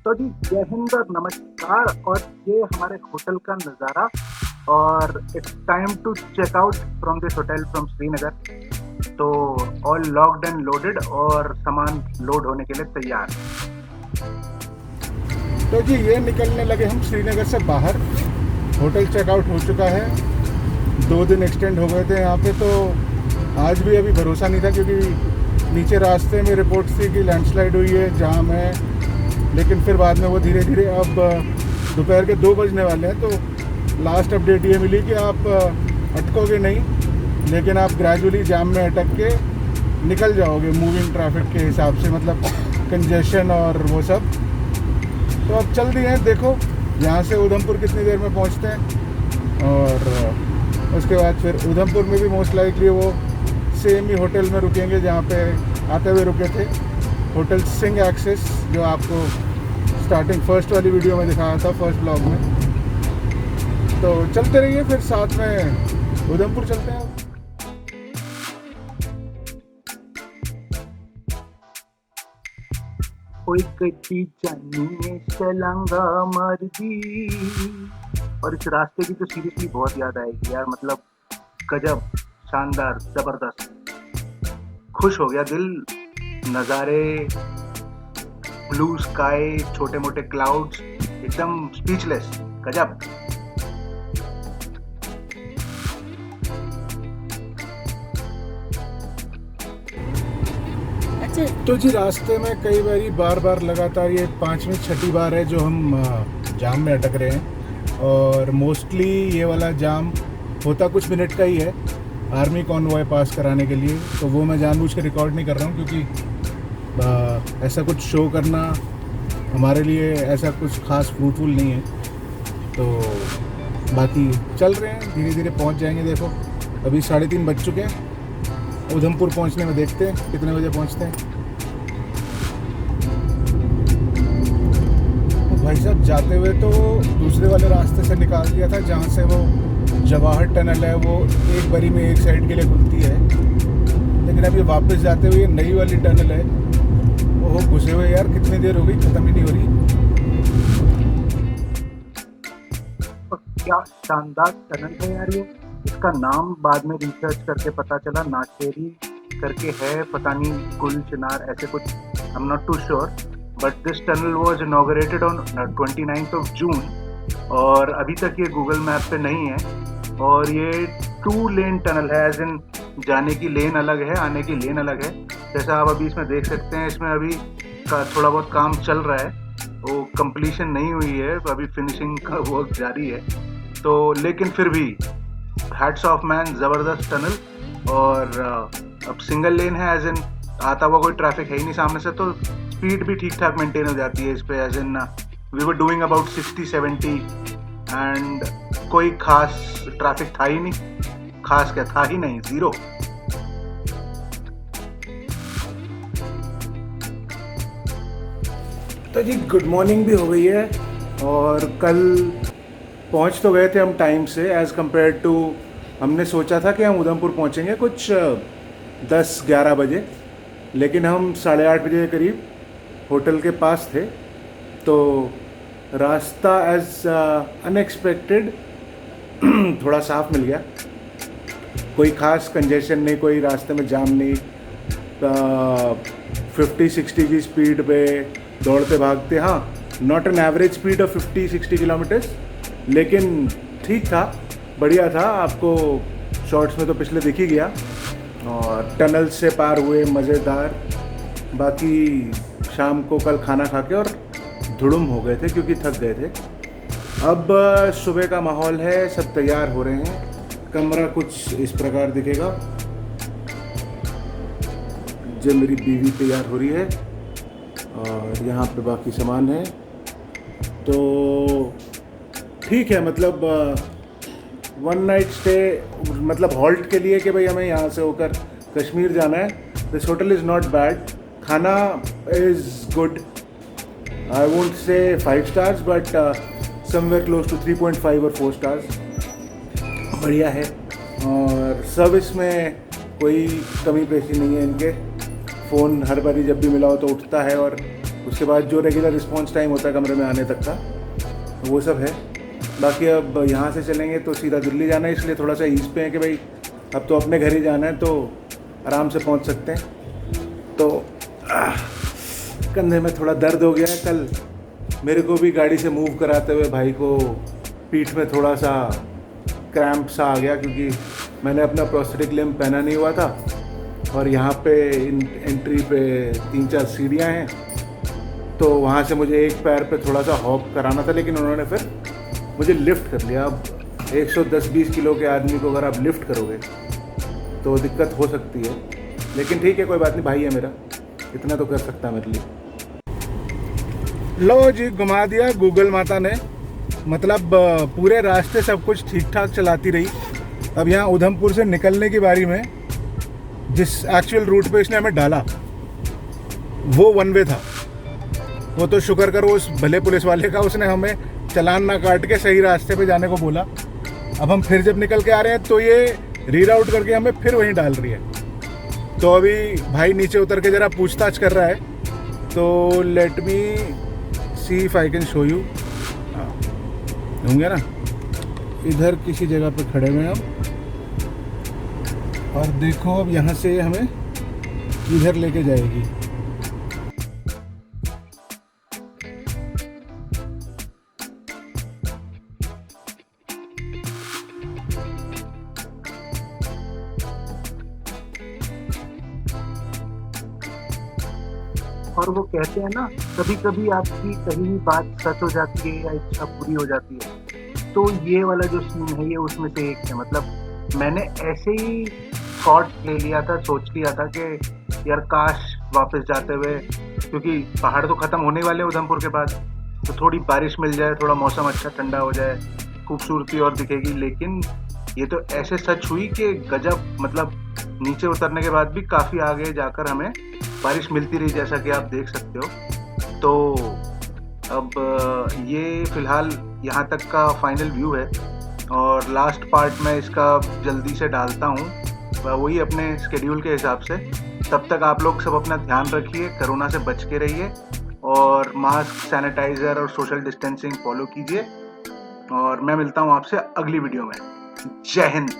तो जी जय हिंद और नमस्कार। और ये हमारे होटल का नज़ारा। और it's time to check out from this hotel from Srinagar. तो ऑल लॉक्ड एंड लोडेड और सामान लोड होने के लिए तैयार। तो जी ये निकलने लगे हम श्रीनगर से बाहर। होटल चेकआउट हो चुका है। 2 दिन एक्सटेंड हो गए थे यहाँ पे, तो आज भी अभी भरोसा नहीं था क्योंकि नीचे रास्ते में रिपोर्ट थी कि लैंडस्लाइड हुई है, जाम है। लेकिन फिर बाद में वो धीरे धीरे अब दोपहर के 2 बजने वाले हैं, तो लास्ट अपडेट ये मिली कि आप अटकोगे नहीं, लेकिन आप ग्रेजुअली जाम में अटक के निकल जाओगे मूविंग ट्रैफिक के हिसाब से, मतलब कंजेशन और वो सब। तो अब चल दिए हैं, देखो यहाँ से उधमपुर कितनी देर में पहुँचते हैं। और उसके बाद फिर उधमपुर में भी मोस्ट लाइकली वो सेम ही होटल में रुकेंगे जहाँ पे आते हुए रुके थे, होटल सिंह एक्सेस, जो आपको स्टार्टिंग फर्स्ट वाली वीडियो में दिखाया था, फर्स्ट ब्लॉग में। तो चलते रहिए, फिर साथ में उधमपुर चलते हैं। कोई कटी जानी चलांगा मर्जी। और इस रास्ते की तो सीरियसली बहुत याद आएगी यार, मतलब गजब, शानदार, जबरदस्त। खुश हो गया दिल। नज़ारे, ब्लू स्काई, छोटे मोटे क्लाउड्स, एकदम स्पीचलेस, गजब। तो जी रास्ते में कई बार बार लगातार ये 5वीं 6ठी बार है जो हम जाम में अटक रहे हैं। और मोस्टली ये वाला जाम होता कुछ मिनट का ही है, आर्मी कॉन्वॉय पास कराने के लिए। तो वो मैं जानबूझ के रिकॉर्ड नहीं कर रहा हूँ क्योंकि ऐसा कुछ शो करना हमारे लिए ऐसा कुछ खास फ्रूटफुल नहीं है। तो बाकी चल रहे हैं, धीरे धीरे पहुँच जाएंगे। देखो अभी 3:30 बज चुके हैं। उधमपुर पहुंचने में देखते हैं कितने बजे पहुंचते हैं। भाई साहब जाते हुए तो दूसरे वाले रास्ते से निकाल दिया था जहाँ से वो जवाहर टनल है, वो एक बारी में एक साइड के लिए खुलती है। लेकिन अब ये वापस जाते हुए नई वाली टनल है, वो घुसे हुए यार कितनी देर हो गई, ख़त्म ही नहीं हो रही। और क्या शानदार टनल है यार ये। इसका नाम बाद में रिसर्च करके पता चला, नाचेरी करके है, पता नहीं गुल चिनार ऐसे कुछ, I am not too sure. But this tunnel was inaugurated on 29 June और अभी तक ये गूगल मैप पे नहीं है। और ये 2 लेन टनल है, एज इन जाने की लेन अलग है, आने की लेन अलग है। जैसा आप अभी इसमें देख सकते हैं, इसमें अभी का थोड़ा बहुत काम चल रहा है, वो कंप्लीशन नहीं हुई है, अभी फिनिशिंग का वर्क जारी है। तो लेकिन फिर भी हैट्स ऑफ मैन, ज़बरदस्त टनल। और अब सिंगल लेन है, एज इन आता हुआ कोई ट्रैफिक है ही नहीं सामने से, तो स्पीड भी ठीक ठाक मेंटेन हो जाती है इस पे। As in we were doing about 60-70 and कोई खास ट्रैफिक था ही नहीं। खास क्या था ही नहीं, ज़ीरो। तो जी गुड मॉर्निंग भी हो गई है। और कल पहुंच तो गए थे हम टाइम से, एज़ कम्पेयर टू हमने सोचा था कि हम उधमपुर पहुंचेंगे कुछ 10-11 बजे, लेकिन हम 8:30 बजे के करीब होटल के पास थे। तो रास्ता एज अनएक्सपेक्टेड थोड़ा साफ मिल गया, कोई ख़ास कंजेशन नहीं, कोई रास्ते में जाम नहीं। 50-60 की स्पीड पे दौड़ते भागते, हाँ not an average speed of 50-60 kilometres, लेकिन ठीक था, बढ़िया था। आपको शॉर्ट्स में तो पिछले दिख ही गया। और टनल से पार हुए, मज़ेदार। बाकी शाम को कल खाना खा के और धुड़ुम हो गए थे क्योंकि थक गए थे। अब सुबह का माहौल है, सब तैयार हो रहे हैं। कमरा कुछ इस प्रकार दिखेगा, जो मेरी बीवी तैयार हो रही है और यहाँ पे बाकी सामान है। तो ठीक है, मतलब 1 नाइट स्टे, मतलब हॉल्ट के लिए कि भाई हमें यहाँ से होकर कश्मीर जाना है। This hotel is not bad, खाना is good. I won't say 5 stars but somewhere close to 3.5 और 4 स्टार्स, बढ़िया है। और सर्विस में कोई कमी पेशी नहीं है इनके। फ़ोन हर बारी जब भी मिला हो तो उठता है और उसके बाद जो रेगुलर रिस्पॉन्स टाइम होता है कमरे में आने तक का, वो सब है। बाकी अब यहाँ से चलेंगे तो सीधा दिल्ली जाना है, इसलिए थोड़ा सा ईज पे है कि भाई अब तो अपने घर ही जाना है, तो आराम से पहुँच सकते हैं। तो कंधे में थोड़ा दर्द हो गया है। कल मेरे को भी गाड़ी से मूव कराते हुए भाई को पीठ में थोड़ा सा क्रैम्प सा आ गया, क्योंकि मैंने अपना प्रोस्थेटिक लिम्ब पहना नहीं हुआ था और यहाँ पे एंट्री पे 3-4 सीढ़ियाँ हैं, तो वहाँ से मुझे एक पैर पे थोड़ा सा हॉप कराना था, लेकिन उन्होंने फिर मुझे लिफ्ट कर लिया। अब 110-20 किलो के आदमी को अगर आप लिफ्ट करोगे तो दिक्कत हो सकती है, लेकिन ठीक है, कोई बात नहीं, भाई है मेरा, इतना तो कर सकता है मेरे लिए। लो जी, घुमा दिया गूगल माता ने, मतलब पूरे रास्ते सब कुछ ठीक ठाक चलाती रही। अब यहाँ उधमपुर से निकलने की बारी में जिस एक्चुअल रूट पे इसने हमें डाला वो वन वे था। वो तो शुक्र करो उस भले पुलिस वाले का, उसने हमें चालान ना काट के सही रास्ते पे जाने को बोला। अब हम फिर जब निकल के आ रहे हैं तो ये रीराउट करके हमें फिर वहीं डाल रही है। तो अभी भाई नीचे उतर के ज़रा पूछताछ कर रहा है, तो let me see if I can show you. होंगे ना, इधर किसी जगह पे खड़े हुए हम, और देखो अब यहाँ से हमें इधर लेके जाएगी। और वो कहते हैं ना, कभी कभी आपकी कही हुई बात सच हो जाती है या इच्छा पूरी हो जाती है। तो ये वाला जो सीन है ये उसमें से एक है। मतलब मैंने ऐसे ही थॉट ले लिया था, सोच लिया था कि यार काश वापस जाते हुए, क्योंकि पहाड़ तो ख़त्म होने वाले हैं उधमपुर के बाद, तो थोड़ी बारिश मिल जाए, थोड़ा मौसम अच्छा ठंडा हो जाए, खूबसूरती और दिखेगी। लेकिन ये तो ऐसे सच हुई कि गजब, मतलब नीचे उतरने के बाद भी काफ़ी आगे जाकर हमें बारिश मिलती रही, जैसा कि आप देख सकते हो। तो अब ये फ़िलहाल यहाँ तक का फाइनल व्यू है, और लास्ट पार्ट में इसका जल्दी से डालता हूँ, वही अपने स्केड्यूल के हिसाब से। तब तक आप लोग सब अपना ध्यान रखिए, कोरोना से बच के रहिए, और मास्क, सैनिटाइज़र और सोशल डिस्टेंसिंग फॉलो कीजिए। और मैं मिलता हूँ आपसे अगली वीडियो में। जय हिंद।